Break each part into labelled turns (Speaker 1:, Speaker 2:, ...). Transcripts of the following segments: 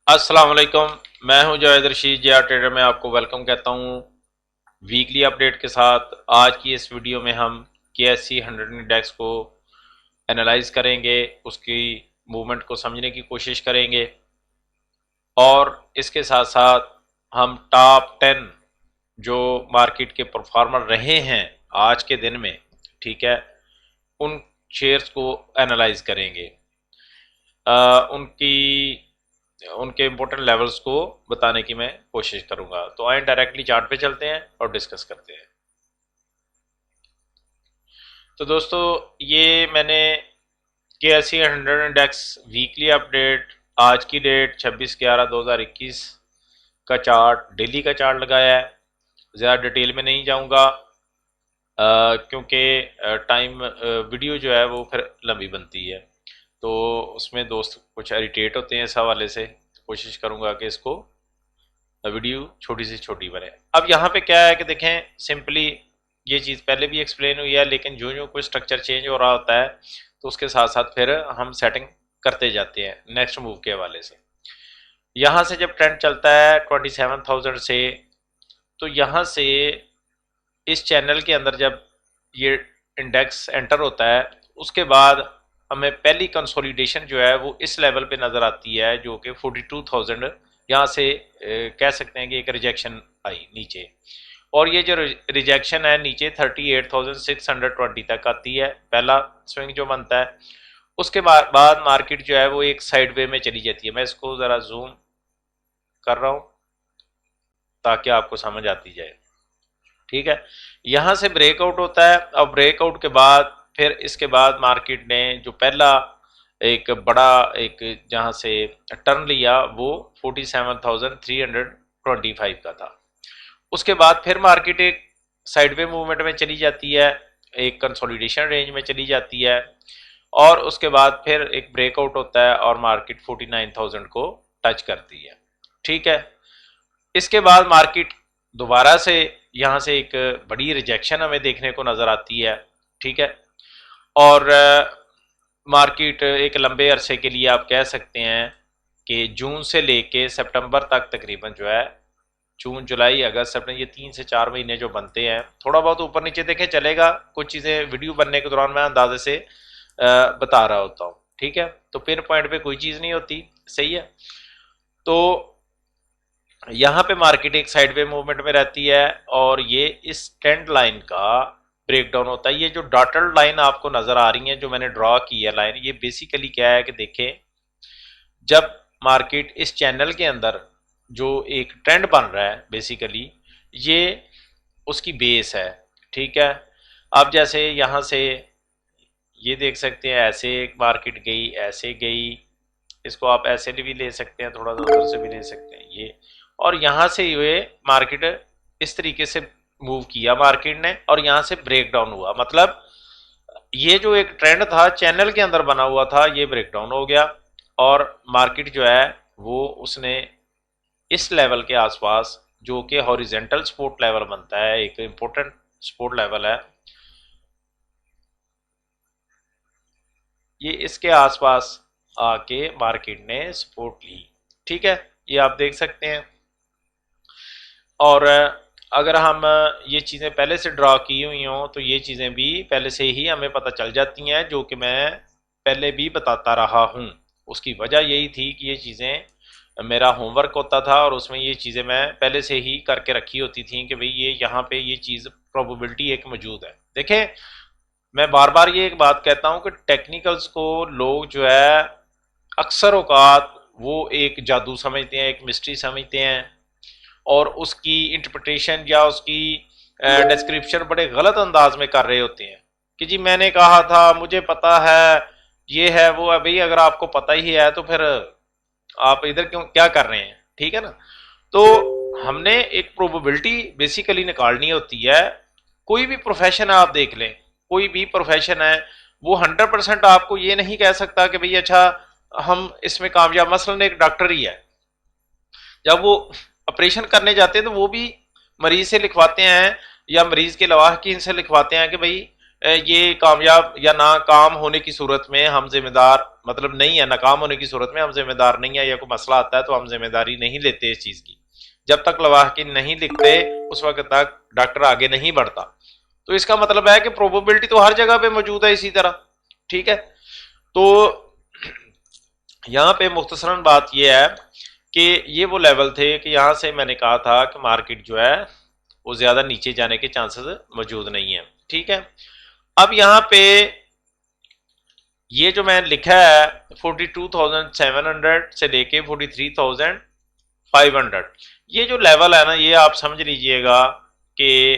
Speaker 1: अस्सलाम वालेकुम। मैं हूं जावेद रशीद जे आर ट्रेडर में आपको वेलकम कहता हूं वीकली अपडेट के साथ। आज की इस वीडियो में हम KSE 100 इंडेक्स को एनालाइज करेंगे, उसकी मूवमेंट को समझने की कोशिश करेंगे और इसके साथ साथ हम टॉप 10 जो मार्केट के परफॉर्मर रहे हैं आज के दिन में, ठीक है, उन शेयर्स को एनालाइज करेंगे। उनकी उनके इम्पोर्टेंट लेवल्स को बताने की मैं कोशिश करूंगा। तो आए डायरेक्टली चार्ट पे चलते हैं और डिस्कस करते हैं। तो दोस्तों, ये मैंने KSE 100 इंडेक्स वीकली अपडेट आज की डेट 26/11/2021 का चार्ट, डेली का चार्ट लगाया है। ज़्यादा डिटेल में नहीं जाऊंगा क्योंकि टाइम वीडियो जो है वो फिर लंबी बनती है, तो उसमें दोस्त कुछ इरिटेट होते हैं इस हवाले से। कोशिश करूंगा कि इसको वीडियो छोटी से छोटी बने। अब यहाँ पे क्या है कि देखें, सिंपली ये चीज़ पहले भी एक्सप्लेन हुई है, लेकिन जो जो कोई स्ट्रक्चर चेंज हो रहा होता है तो उसके साथ साथ फिर हम सेटिंग करते जाते हैं नेक्स्ट मूव के हवाले से। यहाँ से जब ट्रेंड चलता है 27,000 से, तो यहाँ से इस चैनल के अंदर जब ये इंडेक्स एंटर होता है, उसके बाद हमें पहली कंसोलिडेशन जो है वो इस लेवल पे नज़र आती है, जो कि 42,000। यहाँ से कह सकते हैं कि एक रिजेक्शन आई नीचे, और ये जो रिजेक्शन है नीचे 38,620 तक आती है, पहला स्विंग जो बनता है। उसके बाद मार्केट जो है वो एक साइड वे में चली जाती है। मैं इसको ज़रा जूम कर रहा हूँ ताकि आपको समझ आती जाए, ठीक है। यहाँ से ब्रेकआउट होता है, और ब्रेकआउट के बाद फिर इसके बाद मार्केट ने जो पहला एक बड़ा एक जहाँ से टर्न लिया वो 47,325 का था। उसके बाद फिर मार्केट एक साइडवे मूवमेंट में चली जाती है, एक कंसोलिडेशन रेंज में चली जाती है, और उसके बाद फिर एक ब्रेकआउट होता है और मार्केट 49,000 को टच करती है, ठीक है। इसके बाद मार्केट दोबारा से यहाँ से एक बड़ी रिजेक्शन हमें देखने को नज़र आती है, ठीक है। और मार्केट एक लंबे अरसे के लिए आप कह सकते हैं कि जून से लेके सितंबर तक तकरीबन जो है, जून जुलाई अगस्त सितंबर, ये 3 से 4 महीने जो बनते हैं, थोड़ा बहुत ऊपर नीचे देखें चलेगा। कुछ चीज़ें वीडियो बनने के दौरान मैं अंदाजे से बता रहा होता हूँ, ठीक है। तो पिन पॉइंट पे कोई चीज़ नहीं होती, सही है। तो यहाँ पे मार्केट एक साइडवे मूवमेंट में रहती है और ये इस ट्रेंड लाइन का ब्रेक डाउन होता है। ये जो डॉटेड लाइन आपको नजर आ रही है, जो मैंने ड्रॉ की है लाइन, ये बेसिकली क्या है कि देखें, जब मार्केट इस चैनल के अंदर जो एक ट्रेंड बन रहा है, बेसिकली ये उसकी बेस है, ठीक है। अब जैसे यहाँ से ये देख सकते हैं, ऐसे मार्केट गई, ऐसे गई, इसको आप ऐसे भी ले सकते हैं, थोड़ा सा उधर से भी ले सकते हैं ये, और यहाँ से ये मार्केट इस तरीके से मूव किया मार्केट ने, और यहाँ से ब्रेक डाउन हुआ। मतलब ये जो एक ट्रेंड था चैनल के अंदर बना हुआ था, ये ब्रेक डाउन हो गया, और मार्केट जो है वो उसने इस लेवल के आसपास, जो कि हॉरिजेंटल सपोर्ट लेवल बनता है, एक इंपॉर्टेंट सपोर्ट लेवल है, ये इसके आसपास आके मार्केट ने सपोर्ट ली, ठीक है। ये आप देख सकते हैं। और अगर हम ये चीज़ें पहले से ड्रा की हुई हों तो ये चीज़ें भी पहले से ही हमें पता चल जाती हैं, जो कि मैं पहले भी बताता रहा हूँ। उसकी वजह यही थी कि ये चीज़ें मेरा होमवर्क होता था और उसमें ये चीज़ें मैं पहले से ही करके रखी होती थी कि भाई ये यहाँ पे ये चीज़ प्रोबेबिलिटी एक मौजूद है। देखें, मैं बार बार ये एक बात कहता हूँ कि टेक्निकल्स को लोग जो है अक्सर औकात वो एक जादू समझते हैं, एक मिस्ट्री समझते हैं, और उसकी इंटरप्रिटेशन या उसकी डिस्क्रिप्शन बड़े गलत अंदाज में कर रहे होते हैं कि जी मैंने कहा था, मुझे पता है, ये है वो है। भाई अगर आपको पता ही है तो फिर आप इधर क्यों क्या कर रहे हैं, ठीक है ना। तो हमने एक प्रोबेबिलिटी बेसिकली निकालनी होती है। कोई भी प्रोफेशन है, आप देख लें, कोई भी प्रोफेशन है, वो 100% आपको ये नहीं कह सकता कि भाई अच्छा हम इसमें कामयाब। मसलन एक डॉक्टर ही है, जब वो ऑपरेशन करने जाते हैं तो वो भी मरीज से लिखवाते हैं या मरीज के लवाहकीन से लिखवाते हैं कि भाई ये कामयाब या नाकाम होने की सूरत में हम जिम्मेदार मतलब नहीं है, नाकाम होने की सूरत में हम जिम्मेदार नहीं है, या कोई मसला आता है तो हम जिम्मेदारी नहीं लेते इस चीज की। जब तक लवाहकीन नहीं लिखते उस वक्त तक डॉक्टर आगे नहीं बढ़ता। तो इसका मतलब है कि प्रोबेबिलिटी तो हर जगह पे मौजूद है इसी तरह, ठीक है। तो यहाँ पे मुख्तसरन बात यह है कि ये वो लेवल थे कि यहाँ से मैंने कहा था कि मार्केट जो है वो ज्यादा नीचे जाने के चांसेस मौजूद नहीं है, ठीक है। अब यहाँ पे ये जो मैंने लिखा है 42,700 से लेके 43,500, ये जो लेवल है ना, ये आप समझ लीजिएगा कि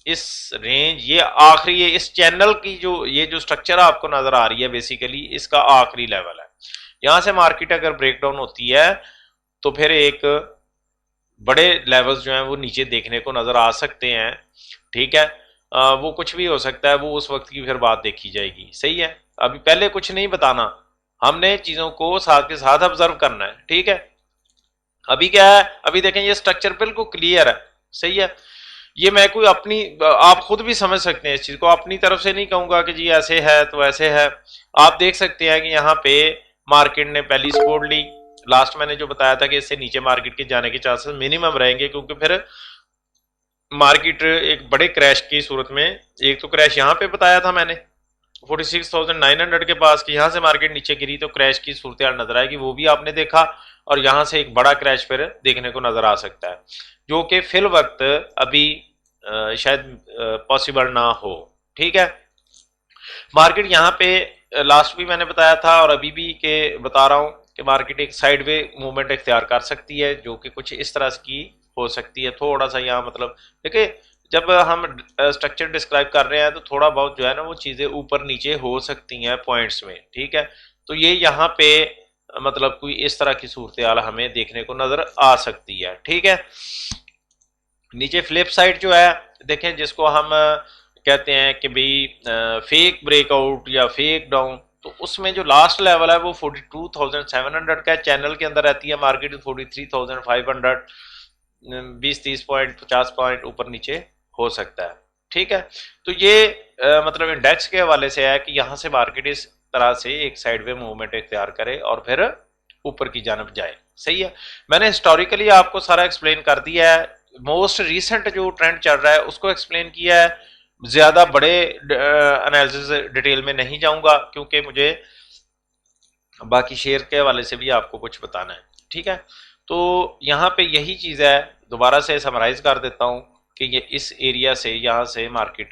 Speaker 1: इस रेंज, ये आखिरी, इस चैनल की जो ये जो स्ट्रक्चर आपको नजर आ रही है बेसिकली इसका आखिरी लेवल है। यहां से मार्केट अगर ब्रेकडाउन होती है तो फिर एक बड़े लेवल्स जो हैं वो नीचे देखने को नजर आ सकते हैं, ठीक है। वो कुछ भी हो सकता है, वो उस वक्त की फिर बात देखी जाएगी, सही है। अभी पहले कुछ नहीं बताना, हमने चीजों को साथ के साथ ऑब्जर्व करना है, ठीक है। अभी क्या है, अभी देखें ये स्ट्रक्चर बिल्कुल क्लियर है, सही है। ये मैं कोई अपनी, आप खुद भी समझ सकते हैं इस चीज को, अपनी तरफ से नहीं कहूंगा कि जी ऐसे है तो ऐसे है। आप देख सकते हैं कि यहाँ पे मार्केट ने पहली सपोर्ट ली, लास्ट मैंने जो बताया था कि इससे नीचे मार्केट के जाने के चांसेस मिनिमम रहेंगे, क्योंकि फिर मार्केट एक बड़े क्रैश की सूरत में, एक तो क्रैश यहाँ पे बताया था मैंने 46,900 के पास कि यहाँ से मार्केट नीचे गिरी तो क्रैश की सूरत हाल नजर आएगी, वो भी आपने देखा। और यहाँ से एक बड़ा क्रैश फिर देखने को नजर आ सकता है, जो कि फिल वक्त अभी शायद पॉसिबल ना हो, ठीक है। मार्केट यहाँ पे लास्ट भी मैंने बताया था और अभी भी के बता रहा हूँ कि मार्केट एक साइडवे मूवमेंट इख्तियार कर सकती है, जो कि कुछ इस तरह की हो सकती है। थोड़ा सा यहाँ मतलब देखिए, जब हम स्ट्रक्चर डिस्क्राइब कर रहे हैं तो थोड़ा बहुत जो है ना वो चीजें ऊपर नीचे हो सकती हैं पॉइंट्स में, ठीक है। तो ये यहाँ पे मतलब कोई इस तरह की सूरत हाल हमें देखने को नजर आ सकती है, ठीक है। नीचे फ्लिप साइड जो है देखें, जिसको हम कहते हैं कि भाई फेक ब्रेकआउट या फेक डाउन, तो उसमें जो लास्ट लेवल है वो 42,700 का चैनल के अंदर रहती है मार्केट 43,500, 20-30 पॉइंट 50 पॉइंट ऊपर नीचे हो सकता है, ठीक है। तो ये मतलब इंडेक्स के हवाले से है कि यहाँ से मार्केट इस तरह से एक साइडवे मूवमेंट इख्तियार करे और फिर ऊपर की जानब जाए, सही है। मैंने हिस्टोरिकली आपको सारा एक्सप्लेन कर दिया है, मोस्ट रिसेंट जो ट्रेंड चल रहा है उसको एक्सप्लेन किया है, ज्यादा बड़े एनालिसिस डिटेल में नहीं जाऊंगा क्योंकि मुझे बाकी शेयर के हवाले से भी आपको कुछ बताना है, ठीक है। तो यहाँ पे यही चीज है, दोबारा से समराइज कर देता हूँ कि ये इस एरिया से यहाँ से मार्केट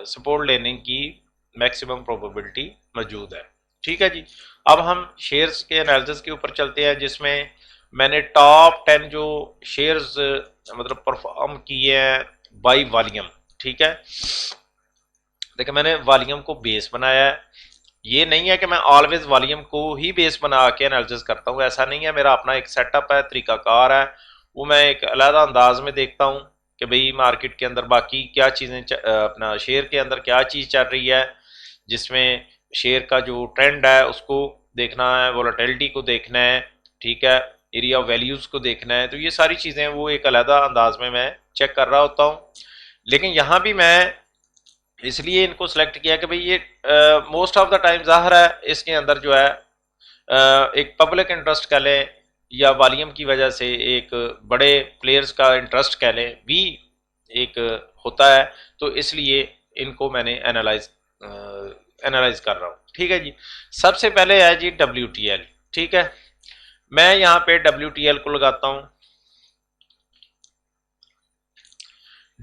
Speaker 1: सपोर्ट लेने की मैक्सिमम प्रोबेबिलिटी मौजूद है, ठीक है जी। अब हम शेयर्स के एनालिसिस के ऊपर चलते हैं, जिसमें मैंने टॉप 10 जो शेयर्स मतलब परफॉर्म किए हैं बाई वॉल्यूम, ठीक है। देखिए मैंने वॉल्यूम को बेस बनाया है, ये नहीं है कि मैं ऑलवेज वॉल्यूम को ही बेस बना के एनालिसिस करता हूँ, ऐसा नहीं है। मेरा अपना एक सेटअप है, तरीकाकार है, वो मैं एक अलग अंदाज में देखता हूँ कि भाई मार्केट के अंदर बाकी क्या चीज़ें अपना शेयर के अंदर क्या चीज़ चल रही है, जिसमें शेयर का जो ट्रेंड है उसको देखना है, वोलेटिलिटी को देखना है, ठीक है, एरिया ऑफ वैल्यूज़ को देखना है। तो ये सारी चीज़ें वो एक अलग अंदाज में मैं चेक कर रहा होता हूँ। लेकिन यहाँ भी मैं इसलिए इनको सेलेक्ट किया कि भाई ये मोस्ट ऑफ द टाइम ज़ाहिर है इसके अंदर जो है एक पब्लिक इंटरेस्ट कह लें या वॉल्यूम की वजह से एक बड़े प्लेयर्स का इंटरेस्ट कह लें भी एक होता है, तो इसलिए इनको मैंने एनालाइज कर रहा हूँ, ठीक है जी। सबसे पहले है जी WTL, ठीक है। मैं यहाँ पे WTL को लगाता हूँ,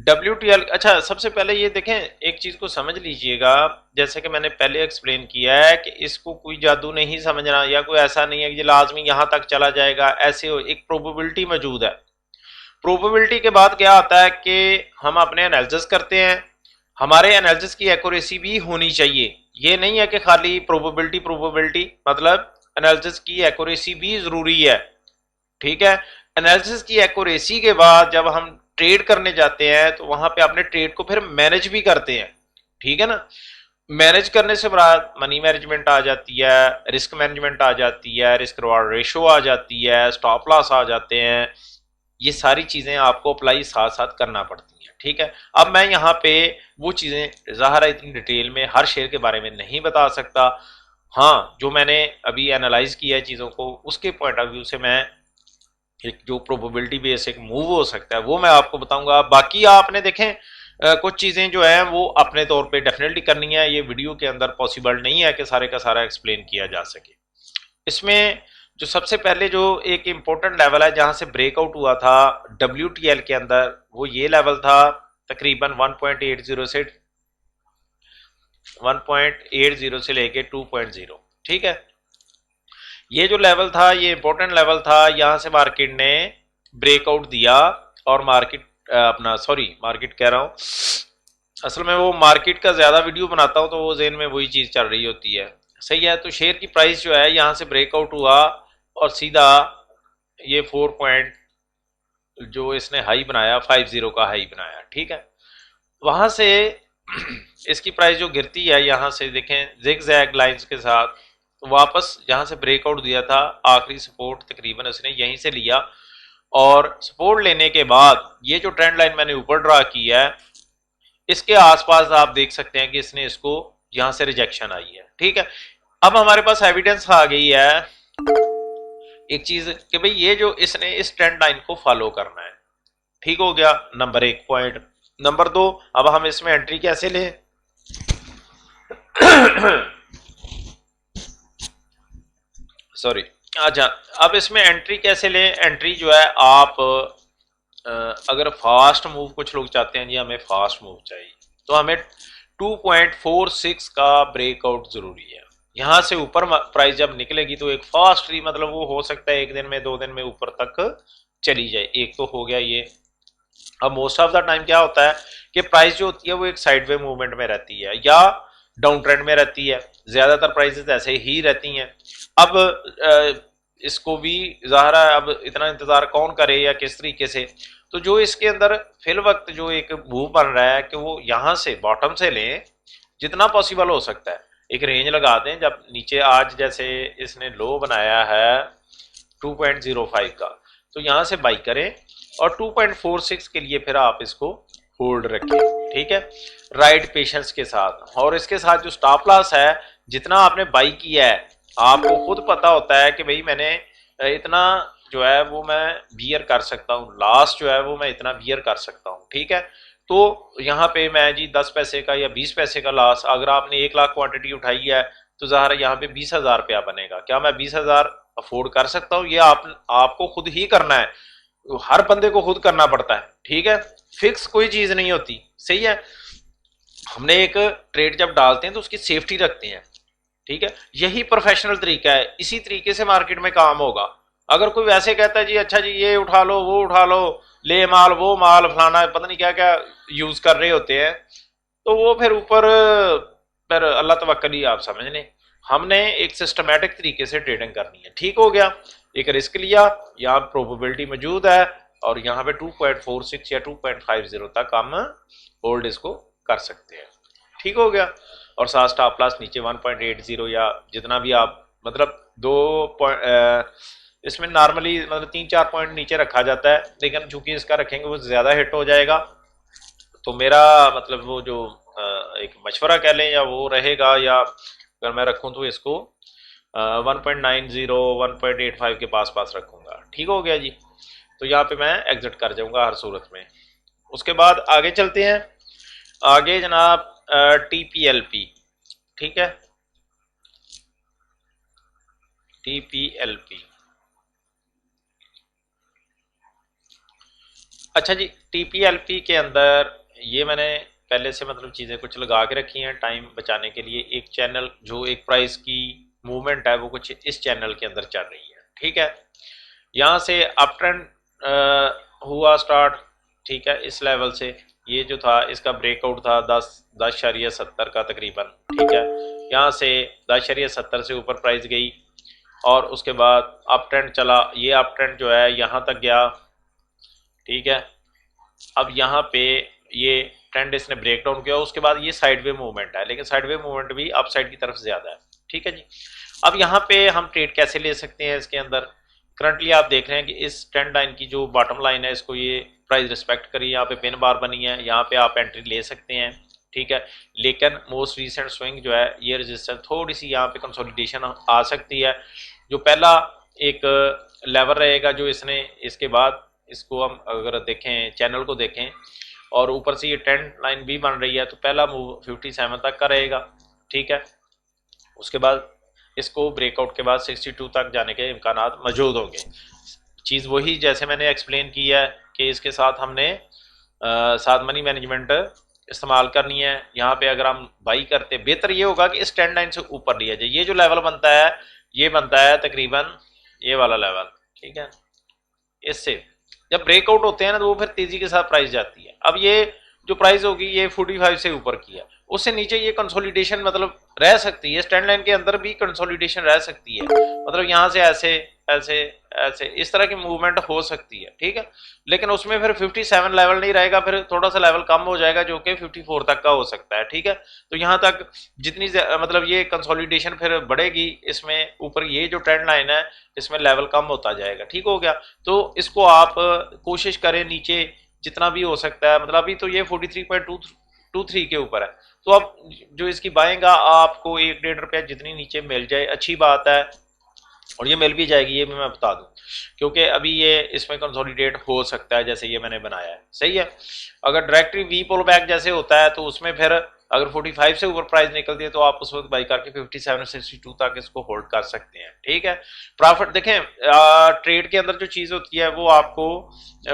Speaker 1: WTL। अच्छा, सबसे पहले ये देखें, एक चीज को समझ लीजिएगा, जैसे कि मैंने पहले एक्सप्लेन किया है कि इसको कोई जादू नहीं समझना, या कोई ऐसा नहीं है कि लाजमी यहां तक चला जाएगा, ऐसे हो, एक प्रोबेबिलिटी मौजूद है। प्रोबेबिलिटी के बाद क्या आता है कि हम अपने एनालिसिस करते हैं, हमारे एनालिसिस की एक्यूरेसी भी होनी चाहिए। ये नहीं है कि खाली प्रोबेबिलिटी, मतलब एनालिसिस की एक्यूरेसी भी जरूरी है, ठीक है। एनालिसिस की एक्यूरेसी के बाद जब हम ट्रेड करने जाते हैं तो वहां पे अपने ट्रेड को फिर मैनेज भी करते हैं, ठीक है ना। मैनेज करने से बाद मनी मैनेजमेंट आ जाती है, रिस्क मैनेजमेंट आ जाती है, रिस्क रिवार्ड रेशो आ जाती है, स्टॉप लॉस आ जाते हैं। ये सारी चीजें आपको अप्लाई साथ साथ करना पड़ती हैं, ठीक है। अब मैं यहाँ पे वो चीज़ें ज़ाहिर है इतनी डिटेल में हर शेयर के बारे में नहीं बता सकता। हाँ, जो मैंने अभी एनालाइज किया है चीज़ों को, उसके पॉइंट ऑफ व्यू से मैं एक जो प्रोबेबिलिटी बेस एक मूव हो सकता है वो मैं आपको बताऊंगा। बाकी आपने देखें कुछ चीज़ें जो है वो अपने तौर पे डेफिनेटली करनी है, ये वीडियो के अंदर पॉसिबल नहीं है कि सारे का सारा एक्सप्लेन किया जा सके। इसमें जो सबसे पहले जो एक इम्पोर्टेंट लेवल है जहां से ब्रेकआउट हुआ था WTL के अंदर, वो ये लेवल था तकरीबन 1.80 से 1.80 से लेके 2.0, ठीक है। ये जो लेवल था ये इंपॉर्टेंट लेवल था, यहां से मार्केट ने ब्रेकआउट दिया और मार्केट अपना सॉरी मार्केट कह रहा हूं, असल में वो मार्केट का ज्यादा वीडियो बनाता हूं तो वो जेन में वही चीज चल रही होती है, सही है। तो शेयर की प्राइस जो है यहां से ब्रेकआउट हुआ और सीधा ये 4 पॉइंट जो इसने हाई बनाया 50 का हाई बनाया, ठीक है। वहां से इसकी प्राइस जो गिरती है यहां से देखें जिगजैग लाइंस के साथ, तो वापस जहां से ब्रेकआउट दिया था आखिरी सपोर्ट तकरीबन उसने यहीं से लिया और सपोर्ट लेने के बाद ये जो ट्रेंड लाइन मैंने ऊपर ड्रा की है इसके आसपास आप देख सकते हैं कि इसने इसको यहां से रिजेक्शन आई है, ठीक है। अब हमारे पास एविडेंस आ गई है एक चीज कि भाई ये जो इसने इस ट्रेंड लाइन को फॉलो करना है, ठीक हो गया, नंबर 1 पॉइंट। नंबर 2, अब हम इसमें एंट्री कैसे लें सॉरी, अच्छा अब इसमें एंट्री कैसे लें। एंट्री जो है आप अगर फास्ट मूव, कुछ लोग चाहते हैं जी हमें फास्ट मूव चाहिए, तो हमें 2.46 का ब्रेकआउट जरूरी है। यहां से ऊपर प्राइस जब निकलेगी तो एक फास्ट री मतलब वो हो सकता है 1 दिन में 2 दिन में ऊपर तक चली जाए, एक तो हो गया ये। अब मोस्ट ऑफ द टाइम क्या होता है कि प्राइस जो होती है वो एक साइडवे मूवमेंट में रहती है या डाउन ट्रेंड में रहती है, ज्यादातर प्राइसेस ऐसे ही रहती हैं। अब इसको भी ज़ाहिर है अब इतना इंतजार कौन करे या किस तरीके से, तो जो इसके अंदर फिल वक्त जो एक मूव बन रहा है कि वो यहाँ से बॉटम से लें जितना पॉसिबल हो सकता है, एक रेंज लगा दें। जब नीचे आज जैसे इसने लो बनाया है 2.05 का, तो यहाँ से बाई करें और 2.46 के लिए फिर आप इसको होल्ड रखें, ठीक है, राइट पेशेंस के साथ। और इसके साथ जो स्टॉप लॉस है, जितना आपने बाई किया है आपको खुद पता होता है कि भाई मैंने इतना जो है वो मैं बियर कर सकता हूँ, लॉस जो है वो मैं इतना बियर कर सकता हूँ, ठीक है। तो यहाँ पे मैं जी 10 पैसे का या 20 पैसे का लॉस, अगर आपने 1 लाख क्वांटिटी उठाई है तो ज़ाहिर है यहाँ पे 20,000 रुपया बनेगा। क्या मैं 20,000 अफोर्ड कर सकता हूँ? ये आपको खुद ही करना है, हर बंदे को खुद करना पड़ता है, ठीक है। फिक्स कोई चीज नहीं होती, सही है। हमने एक ट्रेड जब डालते हैं तो उसकी सेफ्टी रखते हैं, ठीक है। यही प्रोफेशनल तरीका है, इसी तरीके से मार्केट में काम होगा। अगर कोई वैसे कहता है जी अच्छा जी ये उठा लो वो उठा लो, ले माल वो माल फलाना पता नहीं क्या क्या यूज कर रहे होते हैं, तो वो फिर ऊपर फिर अल्लाह तवक्कल ही आप समझ लें। हमने एक सिस्टमेटिक तरीके से ट्रेडिंग करनी है, ठीक हो गया। एक रिस्क लिया, यहाँ प्रोबेबिलिटी मौजूद है और यहाँ पे 2.46 या 2.50 तक हम होल्ड इसको कर सकते हैं, ठीक हो गया। और साथ स्टॉप लॉस नीचे 1.80 या जितना भी आप मतलब 2 इसमें नॉर्मली मतलब 3-4 पॉइंट नीचे रखा जाता है, लेकिन चूंकि इसका रखेंगे वो ज्यादा हिट हो जाएगा। तो मेरा मतलब वो जो एक मशवरा कह लें या वो रहेगा, या अगर मैं रखूं तो इसको 1.90 1.85 के पास पास रखूंगा, ठीक हो गया जी। तो यहाँ पे मैं एग्जिट कर जाऊंगा हर सूरत में। उसके बाद आगे चलते हैं, आगे जनाब TPLP, ठीक है, TPLP। अच्छा जी, TPLP के अंदर ये मैंने पहले से मतलब चीज़ें कुछ लगा के रखी हैं टाइम बचाने के लिए। एक चैनल जो एक प्राइस की मूवमेंट है वो कुछ इस चैनल के अंदर चल रही है, ठीक है। यहाँ से अप ट्रेंड हुआ स्टार्ट, ठीक है, इस लेवल से ये जो था इसका ब्रेकआउट था 10.70 का तकरीबन, ठीक है। यहाँ से 10.70 से ऊपर प्राइस गई और उसके बाद अप ट्रेंड चला, ये अप ट्रेंड जो है यहाँ तक गया, ठीक है। अब यहाँ पे ये ट्रेंड इसने ब्रेक डाउन किया, उसके बाद ये साइडवे मूवमेंट है, लेकिन साइडवे मूवमेंट भी अप साइड की तरफ ज्यादा है, ठीक है जी। अब यहाँ पे हम ट्रेड कैसे ले सकते हैं इसके अंदर, करंटली आप देख रहे हैं कि इस ट्रेंड लाइन की जो बॉटम लाइन है इसको ये प्राइस रिस्पेक्ट करी, यहाँ पे पिन बार बनी है, यहाँ पे आप एंट्री ले सकते हैं, ठीक है। लेकिन मोस्ट रिसेंट स्विंग जो है ये रेजिस्टेंस थोड़ी सी यहाँ पे कंसोलिडेशन आ सकती है। जो पहला एक लेवल रहेगा जो इसने, इसके बाद इसको हम अगर देखें, चैनल को देखें और ऊपर से ये ट्रेंड लाइन भी बन रही है, तो पहला मूव 57 तक का रहेगा, ठीक है। उसके बाद इसको ब्रेकआउट के बाद 62 तक जाने के इम्कान मौजूद होंगे। चीज़ वही जैसे मैंने एक्सप्लेन किया है कि इसके साथ हमने साथ मनी मैनेजमेंट इस्तेमाल करनी है। यहाँ पे अगर हम बाई करते, बेहतर ये होगा कि इस ट्रेंड लाइन से ऊपर लिया जाए। ये जो लेवल बनता है ये बनता है तकरीबन ये वाला लेवल, ठीक है। इससे जब ब्रेकआउट होते हैं ना तो वो फिर तेजी के साथ प्राइस जाती है। अब ये जो प्राइस होगी ये 45 से ऊपर की है, उससे नीचे ये कंसोलिडेशन मतलब रह सकती है, स्टैंड लाइन के अंदर भी कंसोलिडेशन रह सकती है, मतलब यहाँ से ऐसे ऐसे ऐसे इस तरह की मूवमेंट हो सकती है, ठीक है। लेकिन उसमें फिर 57 लेवल नहीं रहेगा, फिर थोड़ा सा लेवल कम हो जाएगा जो कि 54 तक का हो सकता है, ठीक है। तो यहाँ तक जितनी मतलब ये कंसोलिडेशन फिर बढ़ेगी, इसमें ऊपर ये जो ट्रेंड लाइन है इसमें लेवल कम होता जाएगा, ठीक हो गया। तो इसको आप कोशिश करें नीचे जितना भी हो सकता है, मतलब अभी तो ये 43.23 के ऊपर है, तो अब जो इसकी बाएंगा आपको 1-1.5 रुपया जितनी नीचे मिल जाए अच्छी बात है, और ये मिल भी जाएगी, ये भी मैं बता दूं, क्योंकि अभी ये इसमें कंसोलिडेट हो सकता है जैसे ये मैंने बनाया है, सही है। अगर डायरेक्टली वी पुल बैक जैसे होता है तो उसमें फिर अगर 45 से ऊपर प्राइस निकलती है तो आप उस वक्त बाई करके 57-62 तक इसको होल्ड कर सकते हैं, ठीक है। प्रॉफिट देखें, ट्रेड के अंदर जो चीज़ होती है वो आपको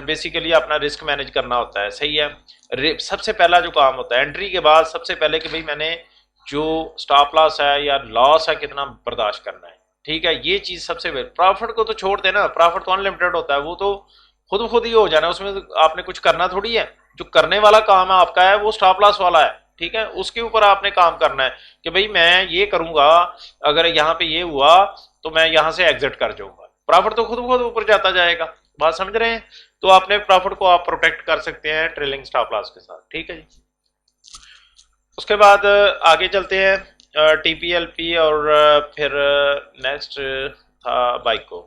Speaker 1: बेसिकली अपना रिस्क मैनेज करना होता है, सही है। सबसे पहला जो काम होता है एंट्री के बाद, सबसे पहले कि भाई मैंने जो स्टॉप लॉस है या लॉस है कितना बर्दाश्त करना है, ठीक है। ये चीज सबसे पहले, प्रॉफिट को तो छोड़ देना, प्रॉफिट तो अनलिमिटेड होता है, वो तो खुद ही हो जाना, उसमें तो आपने कुछ करना थोड़ी है। जो करने वाला काम है आपका है वो स्टॉप लॉस वाला है, ठीक है। उसके ऊपर आपने काम करना है कि भाई मैं ये करूंगा, अगर यहाँ पे ये हुआ तो मैं यहाँ से एग्जिट कर जाऊंगा, प्रॉफिट तो खुद ऊपर जाता जाएगा, बात समझ रहे हैं। तो आपने प्रॉफिट को आप प्रोटेक्ट कर सकते हैं ट्रेलिंग स्टॉप लॉस के साथ, ठीक है जी। उसके बाद आगे चलते हैं टीपीएलपी और फिर नेक्स्ट था बाइको।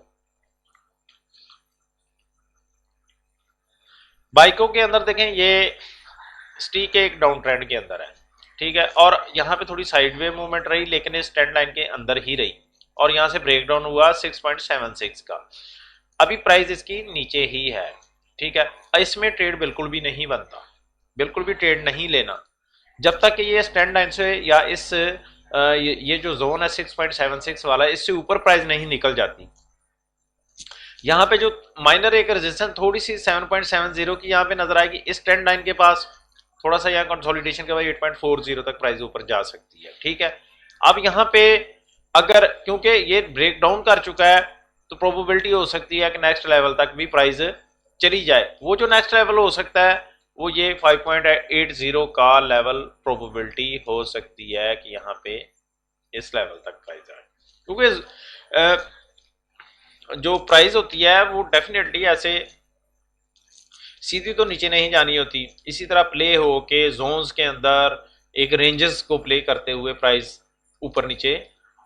Speaker 1: बाइको के अंदर देखें ये स्टीक एक डाउन ट्रेंड के अंदर है, ठीक है, और यहाँ पे थोड़ी साइडवे मूवमेंट रही लेकिन इस ट्रेंड लाइन के अंदर ही रही, और यहाँ से ब्रेक डाउन हुआ 6.76 का। अभी प्राइस इसकी नीचे ही है, ठीक है। इसमें ट्रेड बिल्कुल भी नहीं बनता, बिल्कुल भी ट्रेड नहीं लेना जब तक कि ये स्टैंड लाइन से या इस ये जो जोन है 6.76 वाला, इससे ऊपर प्राइस नहीं निकल जाती। यहाँ पे जो माइनर एक रेजिस्टेंस थोड़ी सी 7.70 की यहाँ पे नजर आएगी, इस ट्रेंड लाइन के पास थोड़ा सा यहाँ कंसोलिडेशन के बाद 8.40 तक प्राइस ऊपर जा सकती है, ठीक है। अब यहाँ पे अगर क्योंकि ये ब्रेक डाउन कर चुका है तो प्रोबेबिलिटी हो सकती है कि नेक्स्ट लेवल तक भी प्राइस चली जाए। वो जो नेक्स्ट लेवल हो सकता है वो ये 5.80 का लेवल प्रोबेबिलिटी हो सकती है कि यहाँ पे इस लेवल तक प्राइस आए, क्योंकि जो प्राइस होती है वो डेफिनेटली ऐसे सीधी तो नीचे नहीं जानी होती, इसी तरह प्ले हो के जोन्स के अंदर एक रेंजेस को प्ले करते हुए प्राइस ऊपर नीचे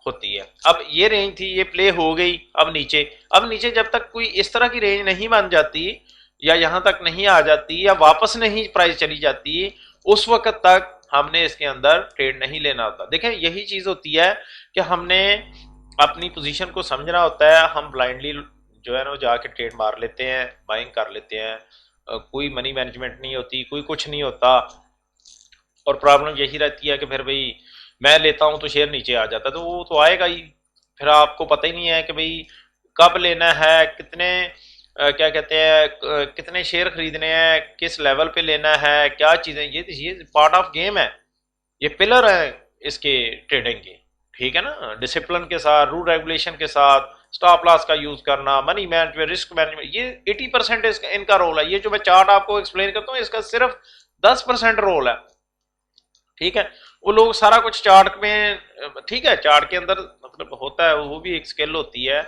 Speaker 1: होती है। अब ये रेंज थी, ये प्ले हो गई, अब नीचे जब तक कोई इस तरह की रेंज नहीं बन जाती या यहाँ तक नहीं आ जाती या वापस नहीं प्राइस चली जाती, उस वक्त तक हमने इसके अंदर ट्रेड नहीं लेना होता। देखें यही चीज होती है कि हमने अपनी पोजीशन को समझना होता है, हम ब्लाइंडली जो है ना जाके ट्रेड मार लेते हैं, बाइंग कर लेते हैं, कोई मनी मैनेजमेंट नहीं होती, कोई कुछ नहीं होता, और प्रॉब्लम यही रहती है कि फिर भाई मैं लेता हूं तो शेयर नीचे आ जाता है, तो वो तो आएगा ही, फिर आपको पता ही नहीं है कि भाई कब लेना है, कितने क्या कहते हैं कितने शेयर खरीदने हैं, किस लेवल पे लेना है, क्या चीजें, ये पार्ट ऑफ गेम है, ये पिलर है इसके ट्रेडिंग के, ठीक है ना। डिसिप्लिन के साथ, रूल रेगुलेशन के साथ, स्टॉप लॉस का यूज करना, मनी मैनेजमेंट, रिस्क मैनेजमेंट, ये 80% इनका रोल है। ये जो मैं चार्ट आपको एक्सप्लेन करता हूँ इसका सिर्फ 10% रोल है, ठीक है। वो लोग सारा कुछ चार्ट में, ठीक है, चार्ट के अंदर मतलब होता है, वो भी एक स्किल होती है,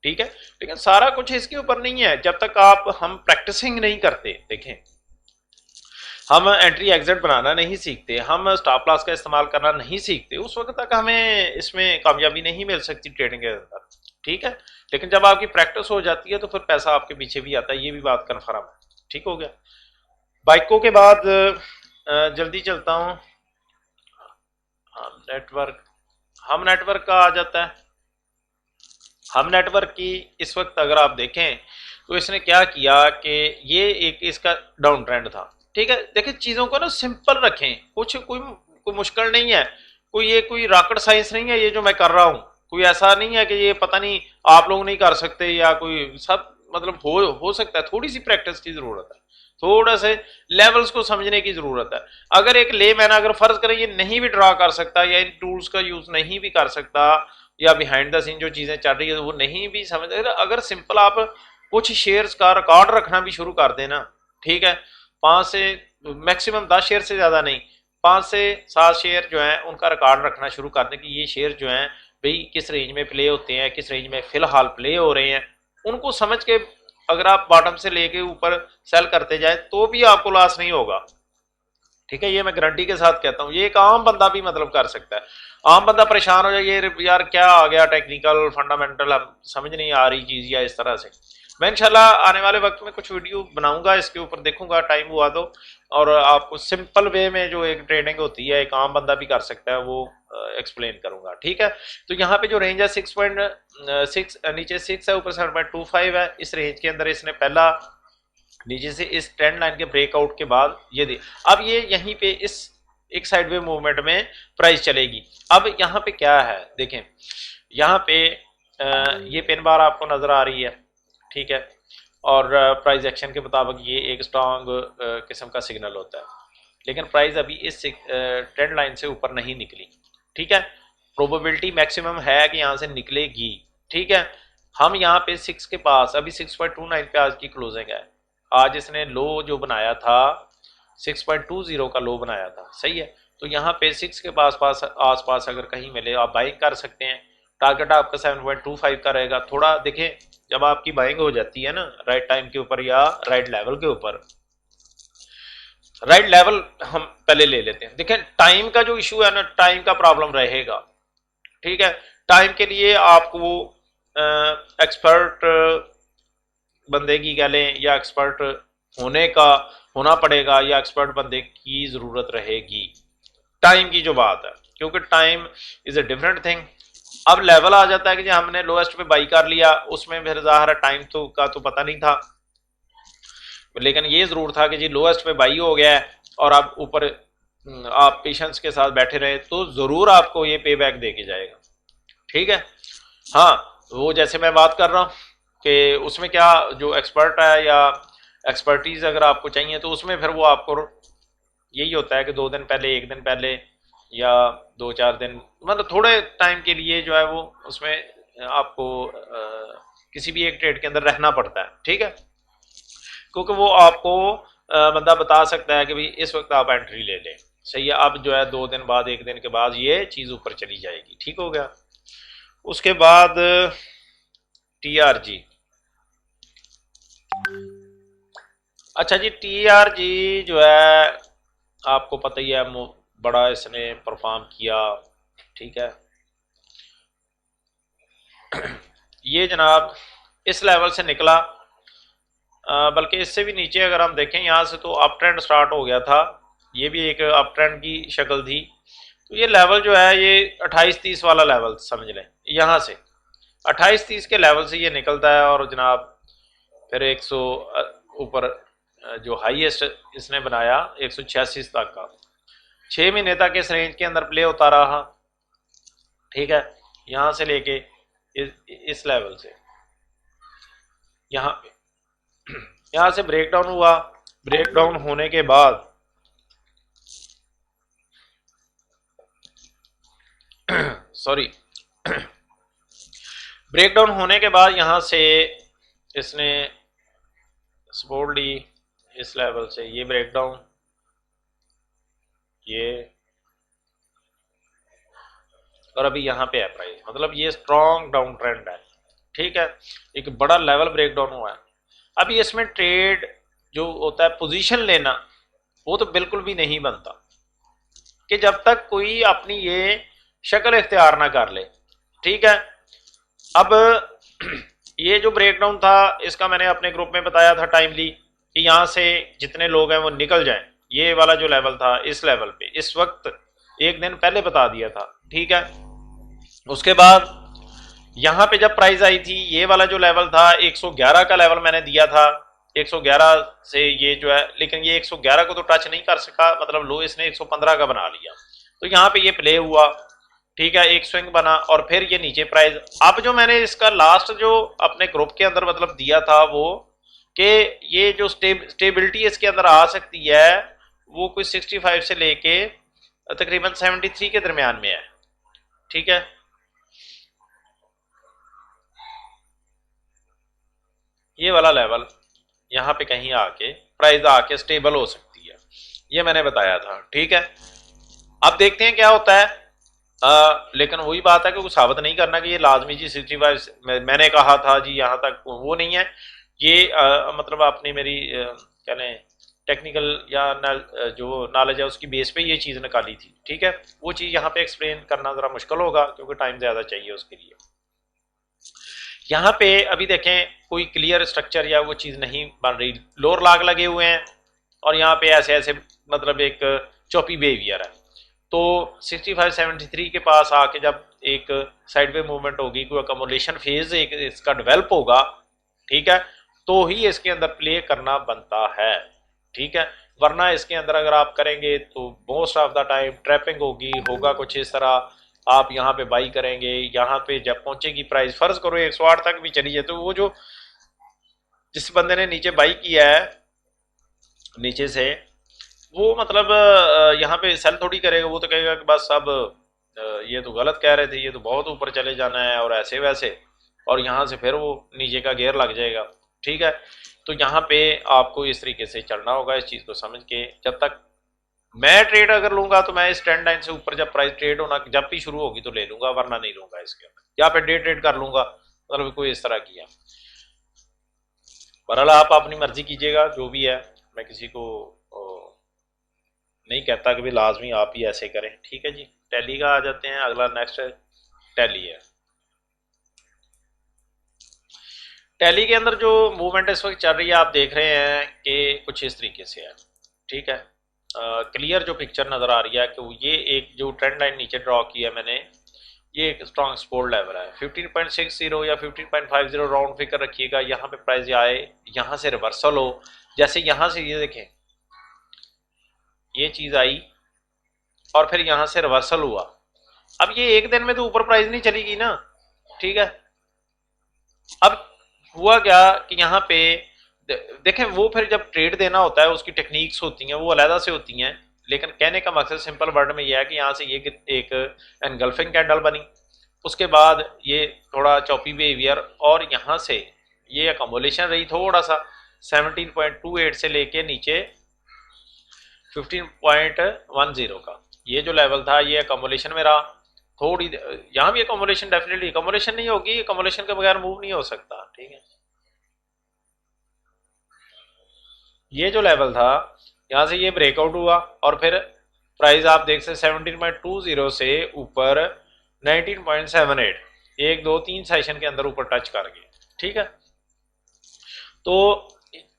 Speaker 1: ठीक है, लेकिन सारा कुछ इसके ऊपर नहीं है जब तक हम प्रैक्टिसिंग नहीं करते। देखें हम एंट्री एग्जिट बनाना नहीं सीखते, हम स्टॉप लॉस का इस्तेमाल करना नहीं सीखते, उस वक्त तक हमें इसमें कामयाबी नहीं मिल सकती ट्रेडिंग के अंदर। ठीक है। लेकिन जब आपकी प्रैक्टिस हो जाती है तो फिर पैसा आपके पीछे भी आता है, ये भी बात कन्फर्म है। ठीक हो गया। बाइकों के बाद जल्दी चलता हूँ। नेटवर्क, हम नेटवर्क का आ जाता है। हम नेटवर्क की इस वक्त अगर आप देखें तो इसने क्या किया कि ये एक इसका डाउन ट्रेंड था। ठीक है, देखिए चीज़ों को ना सिंपल रखें, कुछ कोई मुश्किल नहीं है, कोई रॉकेट साइंस नहीं है ये जो मैं कर रहा हूँ। कोई ऐसा नहीं है कि ये पता नहीं आप लोग नहीं कर सकते या कोई सब, मतलब हो सकता है। थोड़ी सी प्रैक्टिस की ज़रूरत है, थोड़ा से लेवल्स को समझने की ज़रूरत है। अगर एक ले मैन अगर फ़र्ज़ करें ये नहीं भी ड्रा कर सकता या इन टूल्स का यूज़ नहीं भी कर सकता या बिहाइंड द सीन जो चीज़ें चल रही है वो नहीं भी समझ, अगर सिंपल आप कुछ शेयर्स का रिकॉर्ड रखना भी शुरू कर देना, ठीक है, 5 से मैक्सिमम 10 शेयर से ज़्यादा नहीं, 5 से 7 शेयर जो है उनका रिकॉर्ड रखना शुरू कर दें कि ये शेयर जो हैं भाई किस रेंज में प्ले होते हैं, किस रेंज में फ़िलहाल प्ले हो रहे हैं, उनको समझ के अगर आप बॉटम से लेके ऊपर सेल करते जाए तो भी आपको लॉस नहीं होगा। ठीक है, ये मैं गारंटी के साथ कहता हूँ। ये एक आम बंदा भी मतलब कर सकता है। आम बंदा परेशान हो जाए ये यार क्या आ गया टेक्निकल फंडामेंटल, हम समझ नहीं आ रही चीज़ या इस तरह से। मैं इंशाल्लाह आने वाले वक्त में कुछ वीडियो बनाऊंगा इसके ऊपर, देखूंगा टाइम हुआ तो, और आपको सिंपल वे में जो एक ट्रेडिंग होती है एक आम बंदा भी कर सकता है वो एक्सप्लेन करूंगा। ठीक है, तो यहाँ पे जो रेंज है 6.6, नीचे 6 है, ऊपर 7.25 है। इस रेंज के अंदर इसने पहला नीचे से इस ट्रेंड लाइन के ब्रेकआउट के बाद ये दे, अब ये यहीं पे इस एक साइडवे मूवमेंट में प्राइस चलेगी। अब यहाँ पे क्या है देखें, यहाँ पे ये पिन बार आपको नजर आ रही है, ठीक है, और प्राइस एक्शन के मुताबिक ये एक स्ट्रांग किस्म का सिग्नल होता है, लेकिन प्राइस अभी इस ट्रेंड लाइन से ऊपर नहीं निकली। ठीक है, प्रोबेबिलिटी मैक्सिमम है कि यहाँ से निकलेगी। ठीक है, हम यहाँ पे 6 के पास, अभी 6.29 पे आज की क्लोजिंग है। आज इसने लो जो बनाया था 6.20 का लो बनाया था, सही है। तो यहाँ पे 6 के आस पास अगर कहीं मिले आप बाइंग कर सकते हैं। टारगेट आपका 7.25 का रहेगा। थोड़ा देखें, जब आपकी बाइंग हो जाती है ना राइट टाइम के ऊपर या राइट लेवल के ऊपर, राइट लेवल हम पहले ले लेते हैं। देखें टाइम का जो इशू है ना, टाइम का प्रॉब्लम रहेगा। ठीक है, टाइम के लिए आपको एक्सपर्ट बंदे की कह लें या एक्सपर्ट होना पड़ेगा या एक्सपर्ट बंदे की ज़रूरत रहेगी टाइम की जो बात है, क्योंकि time is a different thing. अब लेवल आ जाता है कि हमने लोएस्ट पे बाई कर लिया, उसमें फिर ज़ाहिर टाइम तो पता नहीं था, लेकिन ये ज़रूर था कि जी लोएस्ट पे बाई हो गया है और आप ऊपर आप पेशेंस के साथ बैठे रहे तो ज़रूर आपको ये पे बैक दे के जाएगा। ठीक है, हाँ, वो जैसे मैं बात कर रहा हूँ कि उसमें क्या जो एक्सपर्ट है या एक्सपर्टीज़ अगर आपको चाहिए तो उसमें फिर वो आपको यही होता है कि 2 दिन पहले, 1 दिन पहले या 2-4 दिन, मतलब थोड़े टाइम के लिए जो है वो उसमें आपको किसी भी एक ट्रेड के अंदर रहना पड़ता है। ठीक है, क्योंकि वो आपको बंदा बता सकता है कि भाई इस वक्त आप एंट्री ले लें, सही है। अब जो है 2 दिन बाद, 1 दिन के बाद ये चीज़ ऊपर चली जाएगी। ठीक हो गया। उसके बाद TRG, अच्छा जी, TRG जो है आपको पता ही है बड़ा इसने परफॉर्म किया। ठीक है, ये जनाब इस लेवल से निकला, बल्कि इससे भी नीचे अगर हम देखें यहाँ से तो अप ट्रेंड स्टार्ट हो गया था, ये भी एक अप ट्रेंड की शक्ल थी। तो ये लेवल जो है ये 28-30 वाला लेवल समझ लें, यहाँ से 28-30 के लेवल से ये निकलता है और जनाब फिर 100 ऊपर जो हाईएस्ट इसने बनाया 186 तक का, 6 महीने तक इस रेंज के अंदर प्ले होता रहा। ठीक है, यहाँ से लेके इस लेवल से यहाँ पे यहाँ से ब्रेकडाउन हुआ, ब्रेकडाउन होने के बाद सॉरी ब्रेकडाउन होने के बाद यहाँ से इसने सपोर्ट ली इस लेवल से, ये ब्रेकडाउन, ये, और अभी यहाँ पे है प्राइस, मतलब ये स्ट्रॉन्ग डाउन ट्रेंड है। ठीक है, एक बड़ा लेवल ब्रेकडाउन हुआ है। अभी इसमें ट्रेड जो होता है पोजीशन लेना वो तो बिल्कुल भी नहीं बनता कि जब तक कोई अपनी ये शक्ल इख्तियार ना कर ले। ठीक है, अब ये जो ब्रेकडाउन था इसका मैंने अपने ग्रुप में बताया था टाइमली कि यहाँ से जितने लोग हैं वो निकल जाएं। ये वाला जो लेवल था इस लेवल पे इस वक्त एक दिन पहले बता दिया था, ठीक है। उसके बाद यहाँ पे जब प्राइस आई थी ये वाला जो लेवल था 111 का लेवल मैंने दिया था, 111 से ये जो है, लेकिन ये 111 को तो टच नहीं कर सका, मतलब लो इसने 115 का बना लिया। तो यहाँ पे ये प्ले हुआ, ठीक है, एक स्विंग बना और फिर ये नीचे प्राइस। अब जो मैंने इसका लास्ट जो अपने ग्रुप के अंदर मतलब दिया था वो कि ये जो स्टेबिलिटी इसके अंदर आ सकती है वो कोई 65 से लेके तकरीबन 73 के दरमियान में है, ठीक है। ये वाला लेवल यहाँ पे कहीं आके प्राइस आके स्टेबल हो सकती है, ये मैंने बताया था, ठीक है। अब देखते हैं क्या होता है। लेकिन वही बात है कि कुछ साबित नहीं करना कि ये लाजमी जी 65 मैंने कहा था जी यहाँ तक, वो नहीं है ये। मतलब आपने मेरी क्या लें टेक्निकल या जो नॉलेज है उसकी बेस पे ये चीज़ निकाली थी, ठीक है। वो चीज़ यहाँ पे एक्सप्लेन करना ज़रा मुश्किल होगा क्योंकि टाइम ज़्यादा चाहिए उसके लिए। यहाँ पे अभी देखें कोई क्लियर स्ट्रक्चर या वो चीज़ नहीं बन रही, लोअर लॉग लगे हुए हैं और यहाँ पे ऐसे ऐसे मतलब एक चॉपी बिहेवियर है। तो 65-73 के पास आके जब एक साइडवे मूवमेंट होगी, कोई अकोमोडेशन फेज एक इसका डेवलप होगा, ठीक है, तो ही इसके अंदर प्ले करना बनता है, ठीक है। वरना इसके अंदर अगर आप करेंगे तो most of the time trapping होगी, होगा कुछ इस तरह। आप यहाँ पे बाई करेंगे, यहाँ पे जब पहुंचेगी प्राइस, फर्ज करो 108 तक भी चली जाए, तो वो जो जिस बंदे ने नीचे बाई किया है नीचे से, वो मतलब यहाँ पे सेल थोड़ी करेगा, वो तो कहेगा कि बस अब ये तो गलत कह रहे थे, ये तो बहुत ऊपर चले जाना है और ऐसे वैसे, और यहाँ से फिर वो नीचे का गेयर लग जाएगा, ठीक है। तो यहाँ पे आपको इस तरीके से चलना होगा, इस चीज़ को समझ के। जब तक मैं ट्रेड अगर लूंगा तो मैं इस ट्रेंड लाइन से ऊपर जब प्राइस ट्रेड होना जब भी शुरू होगी तो ले लूंगा, वरना नहीं लूंगा इसके अंदर, या फिर डे ट्रेड कर लूंगा, मतलब कोई इस तरह किया। बहरहाल आप अपनी मर्जी कीजिएगा जो भी है, मैं किसी को नहीं कहता कि भी लाजमी आप ही ऐसे करें, ठीक है जी। टैली का आ जाते हैं, अगला नेक्स्ट टैली है। टैली के अंदर जो मूवमेंट इस वक्त चल रही है आप देख रहे हैं कि कुछ इस तरीके से है, ठीक है। क्लियर जो पिक्चर नज़र आ रही है कि ये एक जो ट्रेंड लाइन नीचे ड्रॉ की है मैंने, ये एक स्ट्रॉन्ग सपोर्ट लेवल है 15.60 या 15.50 राउंड फिगर रखिएगा। यहाँ पे प्राइस आए, यहाँ से रिवर्सल हो, जैसे यहाँ से ये देखें ये चीज़ आई और फिर यहाँ से रिवर्सल हुआ। अब ये एक दिन में तो ऊपर प्राइस नहीं चलेगी ना, ठीक है। अब हुआ क्या कि यहाँ पे देखें, वो फिर जब ट्रेड देना होता है उसकी टेक्निक्स होती हैं, वो अलहदा से होती हैं, लेकिन कहने का मकसद सिंपल वर्ड में ये है कि यहाँ से ये एक एनगल्फिंग कैंडल बनी, उसके बाद ये थोड़ा चॉपी बिहेवियर, और यहाँ से ये अकोमोडेशन रही थोड़ा सा 17.28 से लेके नीचे 15.10 का, ये जो लेवल था ये अकोमोडेशन में रहा। थोड़ी यहाँ भी अकोमोडेशन, डेफिनेटली अकोमोडेशन नहीं होगी, अकोमोडेशन के बगैर मूव नहीं हो सकता, ठीक है। ये जो लेवल था यहाँ से ये ब्रेकआउट हुआ और फिर प्राइस आप देख सकते 17.20 से ऊपर 19.78, 1 2 3 सेशन के अंदर ऊपर टच कर गए, ठीक है। तो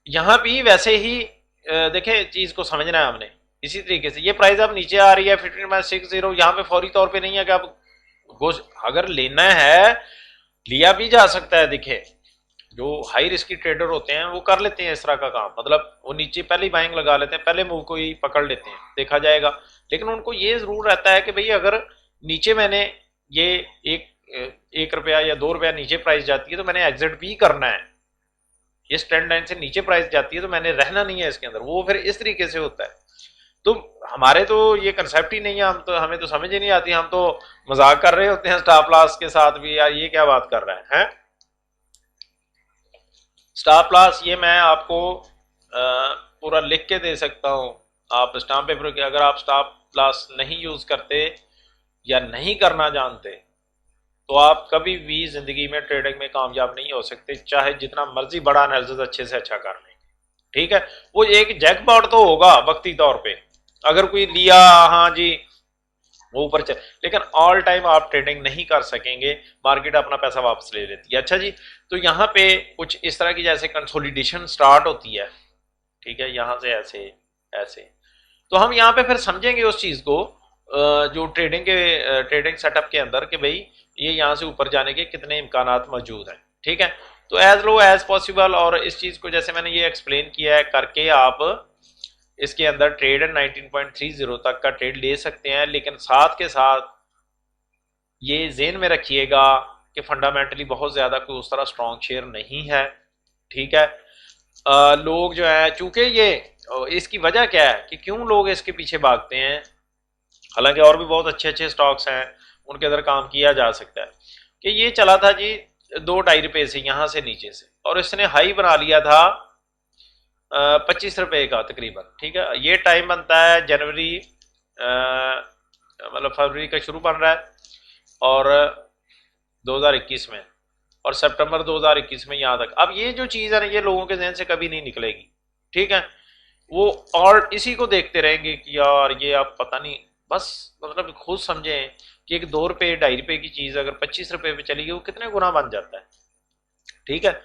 Speaker 1: यहाँ भी वैसे ही देखें चीज़ को समझना है हमने, इसी तरीके से ये प्राइस अब नीचे आ रही है 15.60, यहाँ पे फौरी तौर पे नहीं है कि आप अगर लेना है लिया भी जा सकता है। देखिए जो हाई रिस्की ट्रेडर होते हैं वो कर लेते हैं इस तरह का काम, मतलब वो नीचे पहले ही बाइंग लगा लेते हैं, पहले मूव को ही पकड़ लेते हैं, देखा जाएगा। लेकिन उनको ये जरूर रहता है कि भाई अगर नीचे मैंने ये एक रुपया या 2 रुपया नीचे प्राइस जाती है तो मैंने एग्जिट भी करना है, इस ट्रेंड लाइन से नीचे प्राइस जाती है तो मैंने रहना नहीं है इसके अंदर, वो फिर इस तरीके से होता है। तो हमारे तो ये कंसेप्ट ही नहीं है, हम तो हमें तो समझ ही नहीं आती, हम तो मजाक कर रहे होते हैं स्टॉप लॉस के साथ भी, यार ये क्या बात कर रहे हैं। स्टॉप लॉस ये मैं आपको पूरा लिख के दे सकता हूँ, आप स्टाम्प पेपर के, अगर आप स्टॉप लॉस नहीं यूज़ करते या नहीं करना जानते तो आप कभी भी ज़िंदगी में ट्रेडिंग में कामयाब नहीं हो सकते, चाहे जितना मर्जी बड़ा एनालिसिस अच्छे से अच्छा कर लें, ठीक है। वो एक जैकपॉट तो होगा वक्ती तौर पे, अगर कोई लिया, हाँ जी वो ऊपर चल, लेकिन ऑल टाइम आप ट्रेडिंग नहीं कर सकेंगे, मार्केट अपना पैसा वापस ले लेती है। अच्छा जी, तो यहाँ पे कुछ इस तरह की जैसे कंसोलिडेशन स्टार्ट होती है, ठीक है, यहाँ से ऐसे ऐसे, तो हम यहाँ पे फिर समझेंगे उस चीज को जो ट्रेडिंग सेटअप के अंदर कि भाई ये यहाँ से ऊपर जाने के कितने इम्कानात मौजूद हैं, ठीक है। तो एज लो एज पॉसिबल, और इस चीज को जैसे मैंने ये एक्सप्लेन किया है करके आप इसके अंदर ट्रेड 19.30 तक का ट्रेड ले सकते हैं, लेकिन साथ के साथ ये जेन में रखिएगा कि फंडामेंटली बहुत ज्यादा कोई उस तरह स्ट्रॉन्ग शेयर नहीं है, ठीक है। लोग जो है, चूंकि ये इसकी वजह क्या है कि क्यों लोग इसके पीछे भागते हैं, हालांकि और भी बहुत अच्छे अच्छे स्टॉक्स हैं उनके अंदर काम किया जा सकता है, कि ये चला था जी 2-2.5 रुपए से यहाँ से नीचे से, और इसने हाई बना लिया था 25 रुपए का तकरीबन, ठीक है। ये टाइम बनता है जनवरी मतलब फरवरी का शुरू बन रहा है और 2021 में, और सितंबर 2021 में यहाँ तक। अब ये जो चीज़ है ना, ये लोगों के जहन से कभी नहीं निकलेगी, ठीक है। वो और इसी को देखते रहेंगे कि यार ये आप पता नहीं, बस मतलब खुद समझें कि एक 2 रुपए 2.5 रुपए की चीज़ अगर 25 रुपए पे चली गई, वो कितने गुना बन जाता है, ठीक है।